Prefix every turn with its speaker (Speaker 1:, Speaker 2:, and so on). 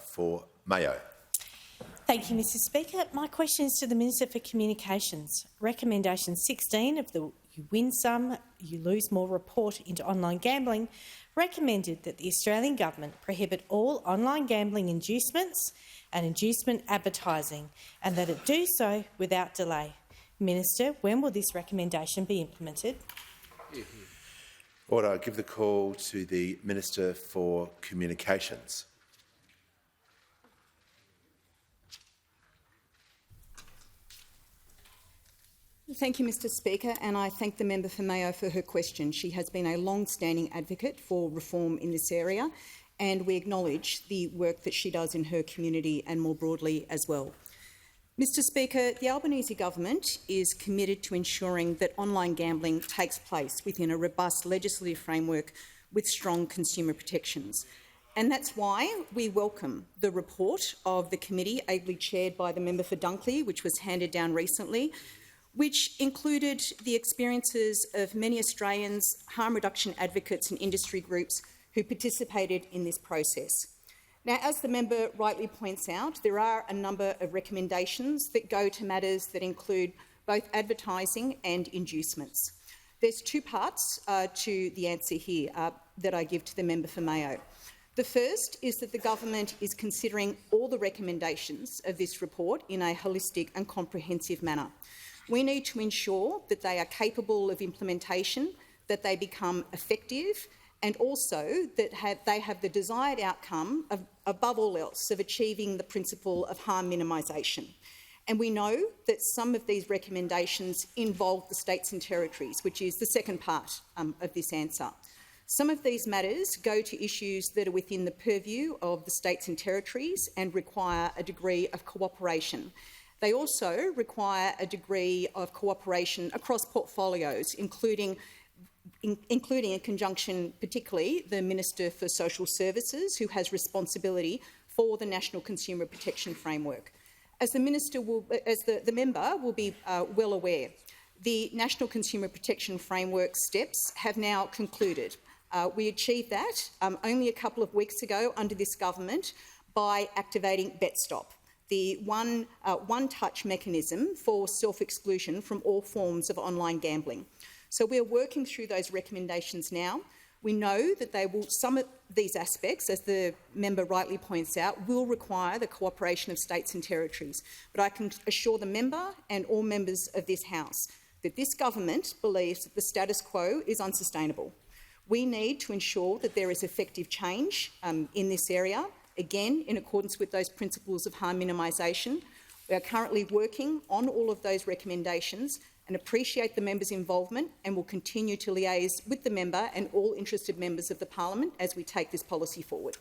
Speaker 1: For Mayo.
Speaker 2: Thank you, Mr Speaker. My question is to the Minister for Communications. Recommendation 16 of the You Win Some, You Lose More report into online gambling recommended that the Australian Government prohibit all online gambling inducements and inducement advertising, and that it do so without delay. Minister, when will this recommendation be implemented?
Speaker 1: Order. I give the call to the Minister for Communications.
Speaker 3: Thank you, Mr Speaker, and I thank the member for Mayo for her question. She has been a long-standing advocate for reform in this area, and we acknowledge the work that she does in her community and more broadly as well. Mr Speaker, the Albanese government is committed to ensuring that online gambling takes place within a robust legislative framework with strong consumer protections. And that's why we welcome the report of the committee, ably chaired by the member for Dunkley, which was handed down recently, which included the experiences of many Australians, harm reduction advocates and industry groups who participated in this process. Now, as the member rightly points out, there are a number of recommendations that go to matters that include both advertising and inducements. There's two parts to the answer here that I give to the member for Mayo. The first is that the government is considering all the recommendations of this report in a holistic and comprehensive manner. We need to ensure that they are capable of implementation, that they become effective, and also that they have the desired outcome, above all else, of achieving the principle of harm minimisation. And we know that some of these recommendations involve the states and territories, which is the second part of this answer. Some of these matters go to issues that are within the purview of the states and territories and require a degree of cooperation. They also require a degree of cooperation across portfolios, including in conjunction, particularly, the Minister for Social Services, who has responsibility for the National Consumer Protection Framework. As the member will be well aware, the National Consumer Protection Framework steps have now concluded. We achieved that only a couple of weeks ago under this government by activating BetStop, the one-touch mechanism for self-exclusion from all forms of online gambling. So we're working through those recommendations now. We know that some of these aspects, as the member rightly points out, will require the cooperation of states and territories. But I can assure the member and all members of this House that this government believes that the status quo is unsustainable. We need to ensure that there is effective change in this area, again, in accordance with those principles of harm minimisation. We are currently working on all of those recommendations and appreciate the member's involvement, and will continue to liaise with the member and all interested members of the parliament as we take this policy forward.